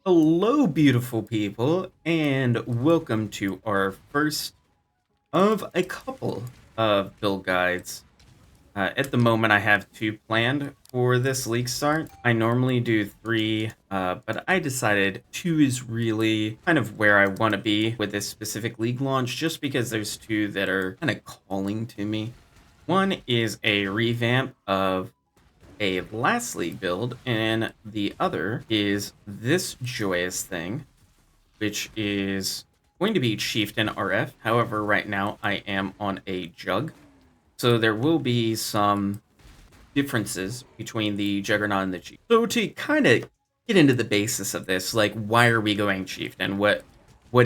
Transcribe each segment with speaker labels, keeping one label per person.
Speaker 1: Hello, beautiful people, and welcome to our first of a couple of build guides. At the moment, I have two planned for this league start. I normally do three, but I decided two is really kind of where I want to be with this specific league launch, just because there's two that are kind of calling to me. One is a revamp of a last league build, and the other is this joyous thing, which is going to be Chieftain RF. However, right now I am on a Jugg, so there will be some differences between the Juggernaut and the Chief. So to kind of get into the basis of this, like why are we going Chieftain? What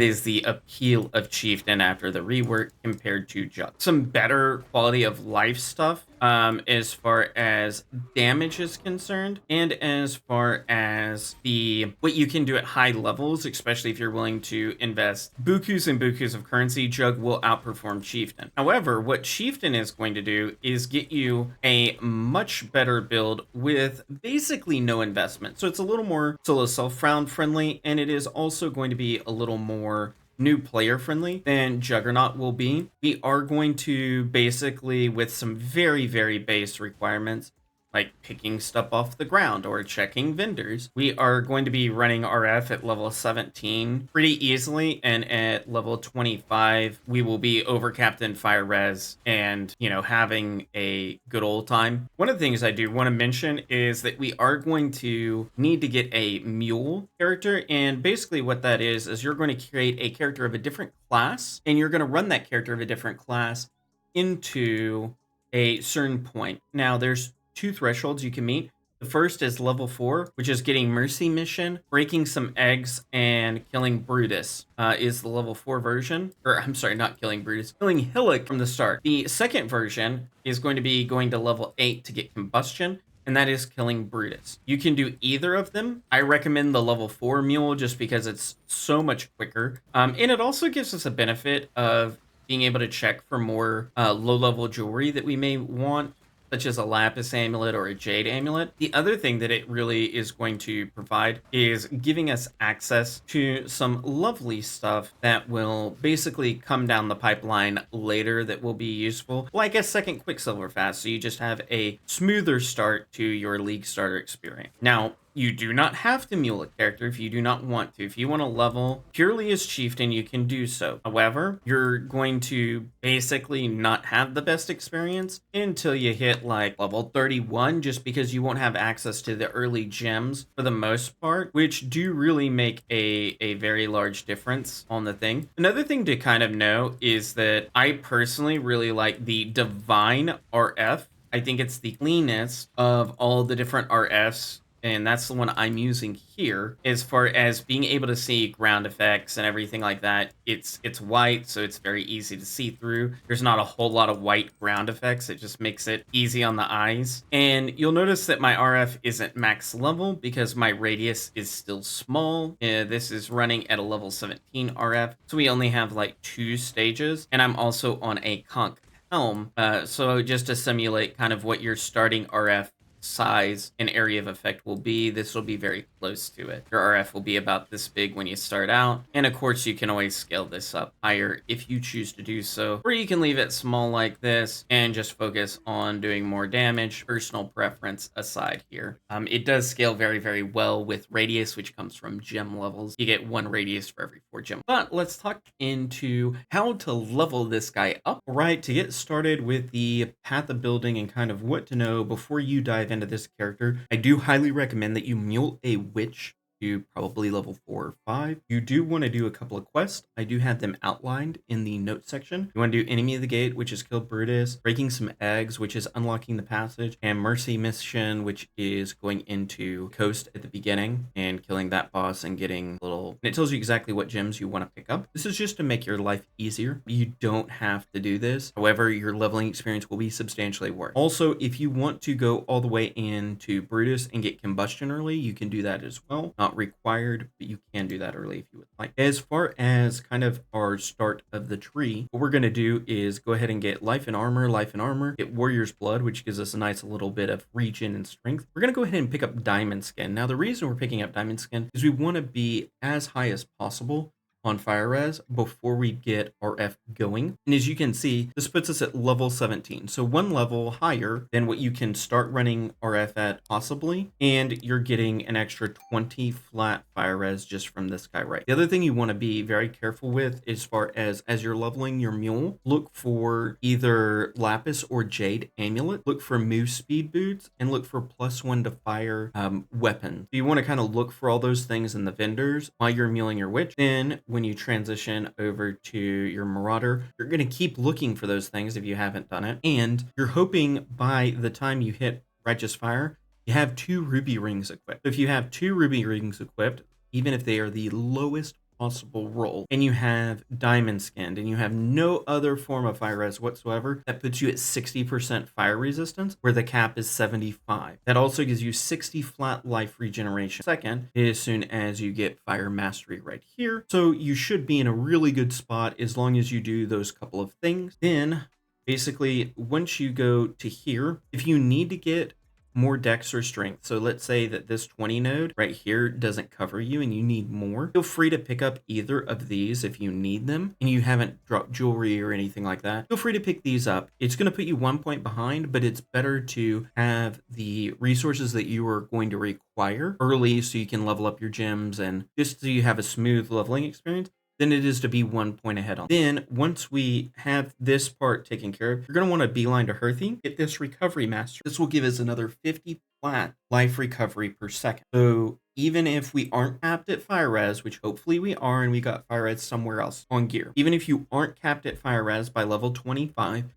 Speaker 1: is the appeal of Chieftain after the rework compared to Jugg? Some better quality of life stuff as far as damage is concerned, and as far as the what you can do at high levels, especially if you're willing to invest bukus and bukus of currency. Jugg will outperform Chieftain. However, what Chieftain is going to do is get you a much better build with basically no investment. So it's a little more solo self-found friendly, and it is also going to be a little more new player friendly than Juggernaut will be. We are going to basically, with some very base requirements, like picking stuff off the ground or checking vendors, we are going to be running RF at level 17 pretty easily, and at level 25 we will be overcapped in fire res and, having a good old time. One of the things I do want to mention is that we are going to need to get a Mule character, and basically what that is you're going to create a character of a different class, and you're going to run that character of a different class into a certain point. Now there's two thresholds you can meet. The first is level 4, which is getting Mercy Mission, breaking some eggs, and killing Brutus is the level 4 version. Or, I'm sorry, not killing Brutus, killing Hillock from the start. The second version is going to be going to level 8 to get Combustion, and that is killing Brutus. You can do either of them. I recommend the level 4 Mule just because it's so much quicker. And it also gives us a benefit of being able to check for more low-level jewelry that we may want, such as a lapis amulet or a jade amulet. The other thing that it really is going to provide is giving us access to some lovely stuff that will basically come down the pipeline later that will be useful, like a second Quicksilver Fast, so you just have a smoother start to your League starter experience. Now, you do not have to mule a character if you do not want to. If you want to level purely as Chieftain, you can do so. However, you're going to basically not have the best experience until you hit like level 31, just because you won't have access to the early gems for the most part, which do really make a very large difference on the thing. Another thing to kind of know is that I personally really like the Divine RF. I think it's the cleanest of all the different RFs, and that's the one I'm using here. As far as being able to see ground effects and everything like that, it's white, so it's very easy to see through. There's not a whole lot of white ground effects. It just makes it easy on the eyes. And you'll notice that my RF isn't max level because my radius is still small. This is running at a level 17 RF, so we only have like 2 stages, and I'm also on a conch helm, so just to simulate kind of what your starting RF size and area of effect will be, this will be very close to it. Your RF will be about this big when you start out, and of course you can always scale this up higher if you choose to do so, or you can leave it small like this and just focus on doing more damage. Personal preference aside here. It does scale very well with radius, which comes from gem levels. You get 1 radius for every 4 gems. But let's talk into how to level this guy up. Right, to get started with the path of building and kind of what to know before you dive into this character, I do highly recommend that you mule a witch to probably level 4 or 5. You do want to do a couple of quests. I do have them outlined in the notes section. You want to do Enemy of the Gate, which is kill Brutus, breaking some eggs, which is unlocking the passage, and Mercy Mission, which is going into Coast at the beginning and killing that boss and getting little... And it tells you exactly what gems you want to pick up. This is just to make your life easier. You don't have to do this. However, your leveling experience will be substantially worse. Also, if you want to go all the way into Brutus and get Combustion early, you can do that as well. Not not required, but you can do that early if you would like. As far as kind of our start of the tree, what we're going to do is go ahead and get life and armor, get warrior's blood, which gives us a nice little bit of regen and strength. We're going to go ahead and pick up diamond skin. Now, the reason we're picking up diamond skin is we want to be as high as possible on fire res before we get our F going. And as you can see, this puts us at level 17. So one level higher than what you can start running RF at possibly. And you're getting an extra 20 flat fire res just from this guy right. The other thing you want to be very careful with as far as you're leveling your mule, look for either lapis or jade amulet, look for moose speed boots, and look for +1 to fire weapons. So you want to kind of look for all those things in the vendors while you're muling your witch. Then when you transition over to your marauder, you're going to keep looking for those things if you haven't done it. And you're hoping by the time you hit righteous fire, you have 2 ruby rings equipped. So if you have 2 ruby rings equipped, even if they are the lowest possible roll, and you have diamond skinned and you have no other form of fire res whatsoever, that puts you at 60% fire resistance, where the cap is 75. That also gives you 60 flat life regeneration second as soon as you get fire mastery right here. So you should be in a really good spot as long as you do those couple of things. Then basically, once you go to here, if you need to get more dex or strength, so let's say that this 20 node right here doesn't cover you and you need more, feel free to pick up either of these if you need them and you haven't dropped jewelry or anything like that. Feel free to pick these up. It's going to put you 1 point behind, but it's better to have the resources that you are going to require early so you can level up your gems and just so you have a smooth leveling experience than it is to be 1 point ahead on. Then once we have this part taken care of, you're going to want to beeline to Hearthy, get this recovery master. This will give us another 50 flat life recovery per second. So even if we aren't capped at fire res, which hopefully we are, and we got fire res somewhere else on gear, even if you aren't capped at fire res by level 25,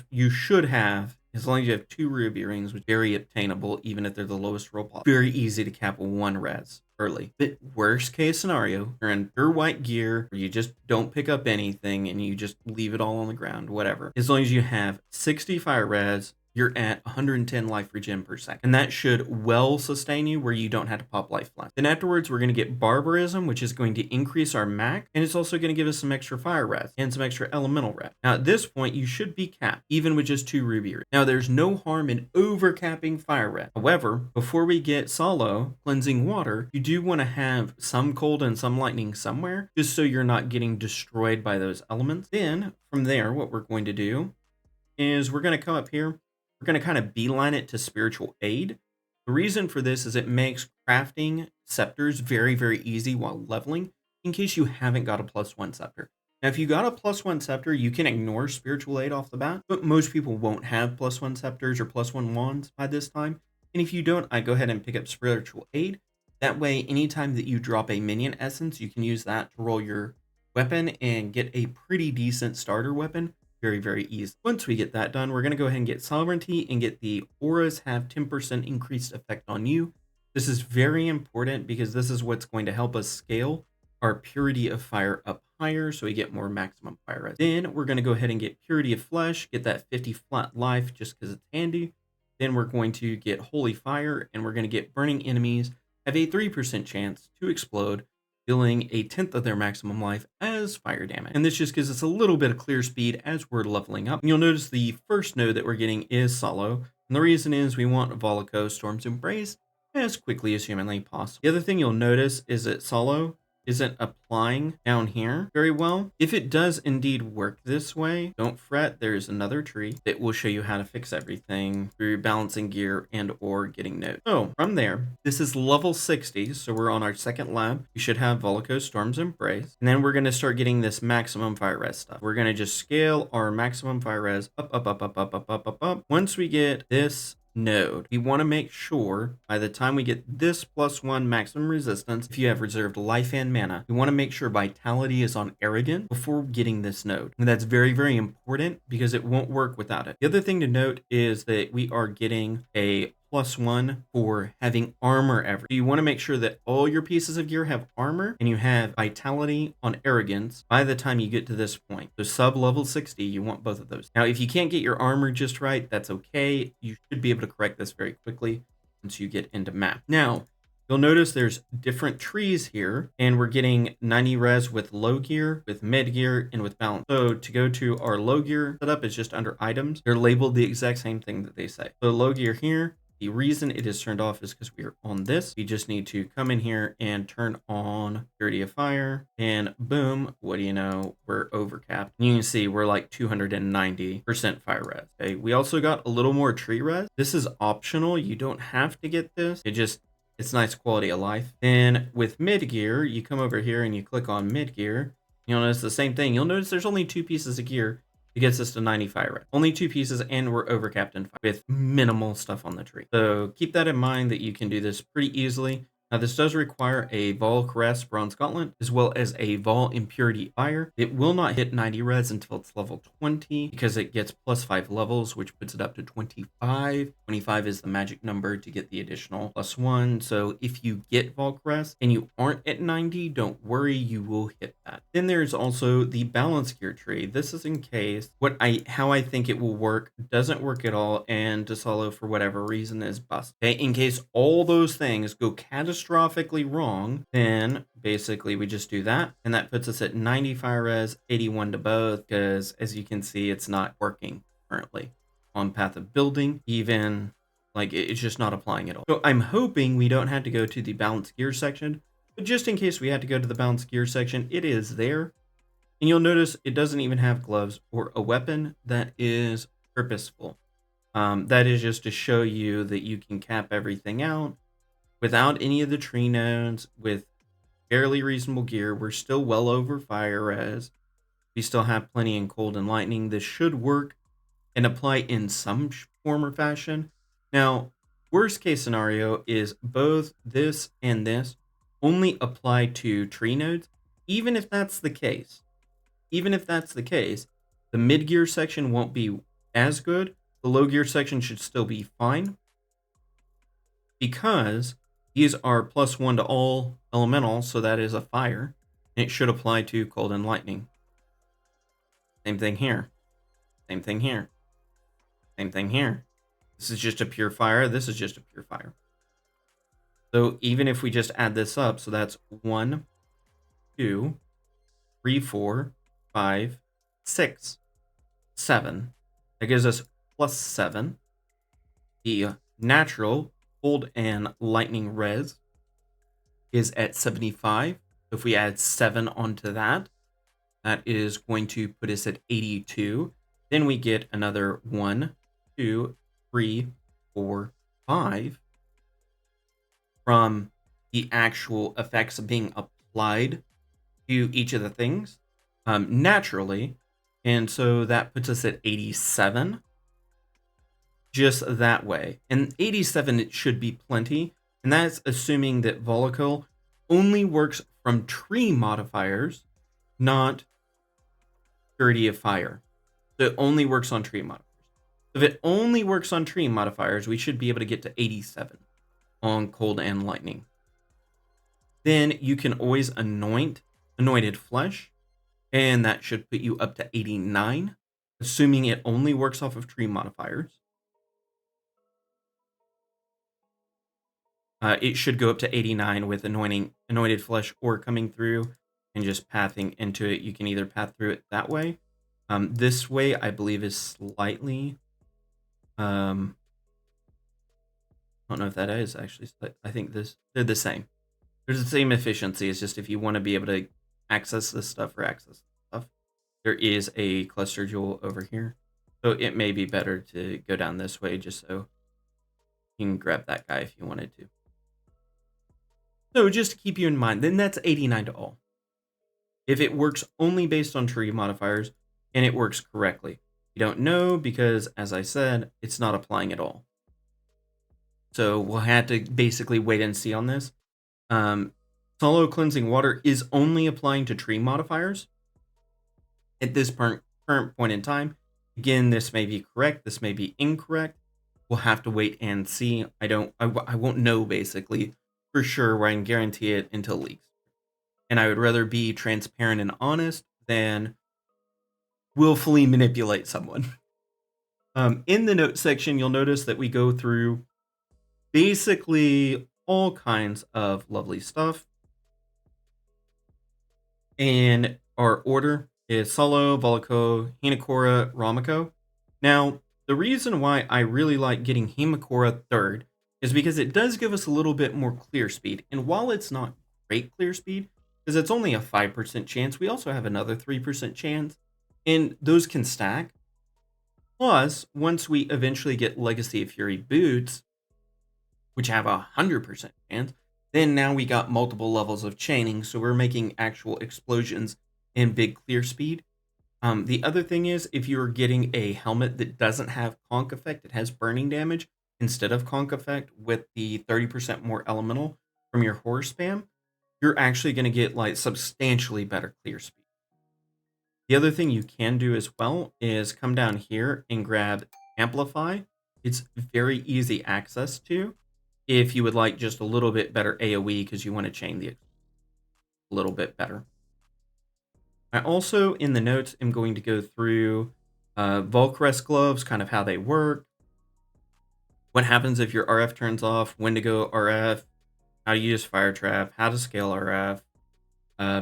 Speaker 1: you should have, as long as you have 2 ruby rings, which are very obtainable, even if they're the lowest roll possible, very easy to cap 1 res early. But worst case scenario, you're in pure white gear, or you just don't pick up anything and you just leave it all on the ground, whatever. As long as you have 60 fire res, you're at 110 life regen per second. And that should well sustain you where you don't have to pop life flash. Then afterwards, we're going to get barbarism, which is going to increase our max, and it's also going to give us some extra fire res and some extra elemental res. Now at this point, you should be capped, even with just 2 ruby rings. Now there's no harm in overcapping fire res. However, before we get solo cleansing water, you do want to have some cold and some lightning somewhere, just so you're not getting destroyed by those elements. Then from there, what we're going to do is we're going to come up here. We're going to kind of beeline it to spiritual aid. The reason for this is it makes crafting scepters very, very easy while leveling, in case you haven't got a +1 scepter. Now, if you got a +1 scepter, you can ignore spiritual aid off the bat, but most people won't have +1 scepters or +1 wands by this time. And if you don't, I go ahead and pick up spiritual aid. That way, anytime that you drop a minion essence, you can use that to roll your weapon and get a pretty decent starter weapon very, very easy. Once we get that done, we're going to go ahead and get sovereignty and get the auras have 10% increased effect on you. This is very important because this is what's going to help us scale our purity of fire up higher so we get more maximum fire res. Then we're going to go ahead and get purity of flesh, get that 50 flat life just because it's handy. Then we're going to get holy fire, and we're going to get burning enemies have a 3% chance to explode, dealing 1/10 of their maximum life as fire damage. And this just gives us a little bit of clear speed as we're leveling up. And you'll notice the first node that we're getting is solo. And the reason is we want Valako Storm's Embrace as quickly as humanly possible. The other thing you'll notice is that solo isn't applying down here very well. If it does indeed work this way, don't fret, there's another tree that will show you how to fix everything through balancing gear and or getting notes. So from there, this is level 60, so we're on our second lab. We should have Valako Storm's Embrace, and then we're going to start getting this maximum fire res stuff. We're going to just scale our maximum fire res up. Once we get this node, we want to make sure by the time we get this +1 maximum resistance, if you have reserved life and mana, we want to make sure vitality is on arrogant before getting this node. And that's very, very important because it won't work without it. The other thing to note is that we are getting a +1 for having armor ever. You want to make sure that all your pieces of gear have armor and you have vitality on arrogance by the time you get to this point. So sub level 60, you want both of those. Now, if you can't get your armor just right, that's okay. You should be able to correct this very quickly once you get into map. Now, You'll notice there's different trees here, and we're getting 90 res with low gear, with mid gear, and with balance. So to go to our low gear setup is just under items. They're labeled the exact same thing that they say. So low gear here, the reason it is turned off is because we are on this. We just need to come in here and turn on Purity of Fire, and boom, what do you know, we're overcapped. You can see we're like 290% fire res. Okay, we also got a little more tree res. This is optional. You don't have to get this. It's nice quality of life. Then with mid gear, you come over here and you click on mid gear. You'll notice the same thing. You'll notice there's only 2 pieces of gear. It gets us to 90 fire rate. Only 2 pieces, and we're overcapped in fire with minimal stuff on the tree. So keep that in mind that you can do this pretty easily. Now, this does require a Vol Caress Bronze Gauntlet, as well as a Vol Impurity Fire. It will not hit 90 res until it's level 20, because it gets plus 5 levels, which puts it up to 25. 25 is the magic number to get the additional plus 1. So if you get Vol Caress and you aren't at 90, don't worry, you will hit that. Then there's also the Balance Gear tree. This is in case how I think it will work doesn't work at all, and DeSolo, for whatever reason, is busted. Okay, in case all those things go catastrophically wrong, then basically we just do that, and that puts us at 90 fire res, 81 to both, because as you can see, it's not working currently on Path of Building. Even like it's just not applying at all. So I'm hoping we don't have to go to the Balance Gear section, but just in case we had to go to the Balance Gear section, it is there. And you'll notice it doesn't even have gloves or a weapon. That is purposeful. That is just to show you that you can cap everything out without any of the tree nodes, with fairly reasonable gear. We're still well over fire res. We still have plenty in cold and lightning. This should work and apply in some form or fashion. Now, worst case scenario is both this and this only apply to tree nodes. Even if that's the case, the mid gear section won't be as good. The low gear section should still be fine, because these are +1 to all elementals, so that is a fire, and it should apply to cold and lightning. Same thing here. Same thing here. Same thing here. This is just a pure fire. This is just a pure fire. So even if we just add this up, so that's 1, 2, 3, 4, 5, 6, 7. That gives us +7. The natural cold and lightning res is at 75. So if we add 7 onto that, that is going to put us at 82. Then we get another 1, 2, 3, 4, 5 from the actual effects of being applied to each of the things naturally. And so that puts us at 87 just that way. And 87, it should be plenty. And that's assuming that Valako only works from tree modifiers, not Purity of Fire. So it only works on tree modifiers. If it only works on tree modifiers, we should be able to get to 87 on cold and lightning. Then you can always anointed flesh, and that should put you up to 89, assuming it only works off of tree modifiers. It should go up to 89 with anointed flesh or coming through and just pathing into it. You can either path through it that way. This way, I believe, is slightly... I don't know if that is actually... I think they're the same. There's the same efficiency. It's just if you want to be able to access this stuff, there is a cluster jewel over here. So it may be better to go down this way just so you can grab that guy if you wanted to. So just to keep you in mind, then that's 89 to all. If it works only based on tree modifiers and it works correctly. You don't know because, as I said, it's not applying at all. So we'll have to basically wait and see on this. Solo Cleansing Water is only applying to tree modifiers at this current point in time. Again, this may be correct, this may be incorrect. We'll have to wait and see. I won't know basically for sure where I can guarantee it until leaks. And I would rather be transparent and honest than willfully manipulate someone. In the notes section, you'll notice that we go through basically all kinds of lovely stuff. And our order is Solo, Valako, Hinakura, Ramako. Now, the reason why I really like getting Himakura third is because it does give us a little bit more clear speed. And while it's not great clear speed, because it's only a 5% chance, we also have another 3% chance. And those can stack. Plus, once we eventually get Legacy of Fury boots, which have 100% chance, then now we got multiple levels of chaining, so we're making actual explosions in big clear speed. The other thing is, if you're getting a helmet that doesn't have conk effect, it has burning damage instead of conk effect with the 30% more elemental from your horror spam, you're actually going to get like substantially better clear speed. The other thing you can do as well is come down here and grab Amplify. It's very easy access to if you would like just a little bit better AoE because you want to chain the a little bit better. I also, in the notes, am going to go through Volcrest gloves, kind of how they work, what happens if your RF turns off, when to go RF, how to use Fire Trap, how to scale RF,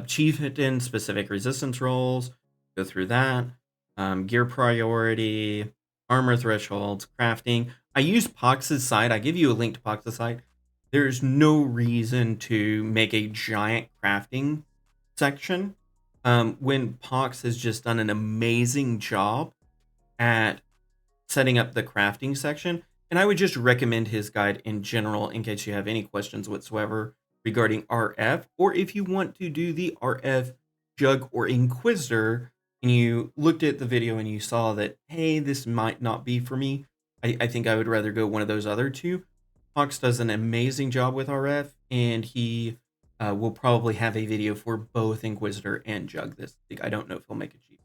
Speaker 1: Chieftain specific resistance rolls, go through that, gear priority, armor thresholds, crafting. I use Pox's site. I give you a link to Pox's site. There's no reason to make a giant crafting section when Pox has just done an amazing job at setting up the crafting section. And I would just recommend his guide in general in case you have any questions whatsoever regarding RF, or if you want to do the RF Jug or Inquisitor and you looked at the video and you saw that, hey, this might not be for me, I think I would rather go one of those other two. Fox does an amazing job with RF, and he will probably have a video for both Inquisitor and Jug this week. I don't know if he'll make it cheap.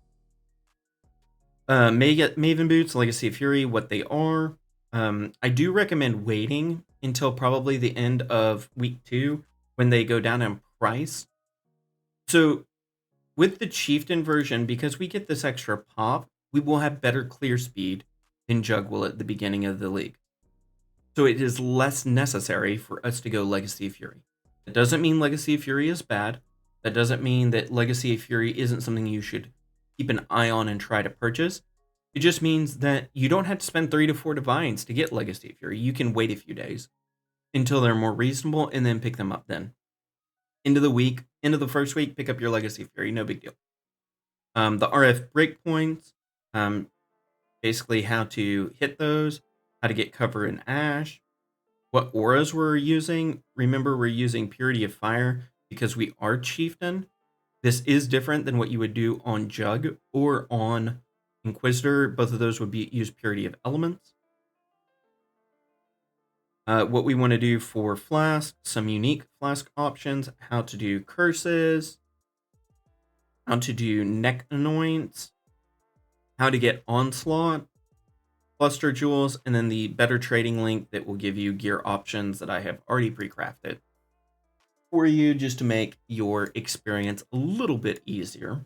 Speaker 1: Maven Boots, Legacy of Fury, what they are. I do recommend waiting until probably the end of week 2 when they go down in price. So with the Chieftain version, because we get this extra pop, we will have better clear speed than Jug will at the beginning of the league. So it is less necessary for us to go Legacy of Fury. That doesn't mean Legacy of Fury is bad. That doesn't mean that Legacy of Fury isn't something you should keep an eye on and try to purchase. It just means that you don't have to spend 3 to 4 divines to get Legacy of Fury. You can wait a few days until they're more reasonable and then pick them up then. End of the first week, pick up your Legacy of Fury. No big deal. The RF breakpoints, basically how to hit those, how to get cover in Ash, what auras we're using. Remember, we're using Purity of Fire because we are Chieftain. This is different than what you would do on Jug or on Inquisitor. Both of those would be use Purity of Elements. What we want to do for Flask, some unique Flask options, how to do curses, how to do neck anoints, how to get Onslaught, cluster jewels, and then the better trading link that will give you gear options that I have already pre-crafted for you just to make your experience a little bit easier.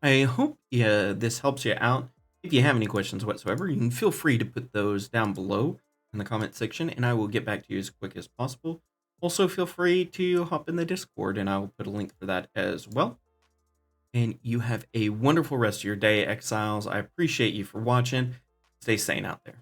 Speaker 1: I hope this helps you out. If you have any questions whatsoever, you can feel free to put those down below in the comment section, and I will get back to you as quick as possible. Also, feel free to hop in the Discord, and I will put a link for that as well. And you have a wonderful rest of your day, Exiles. I appreciate you for watching. Stay sane out there.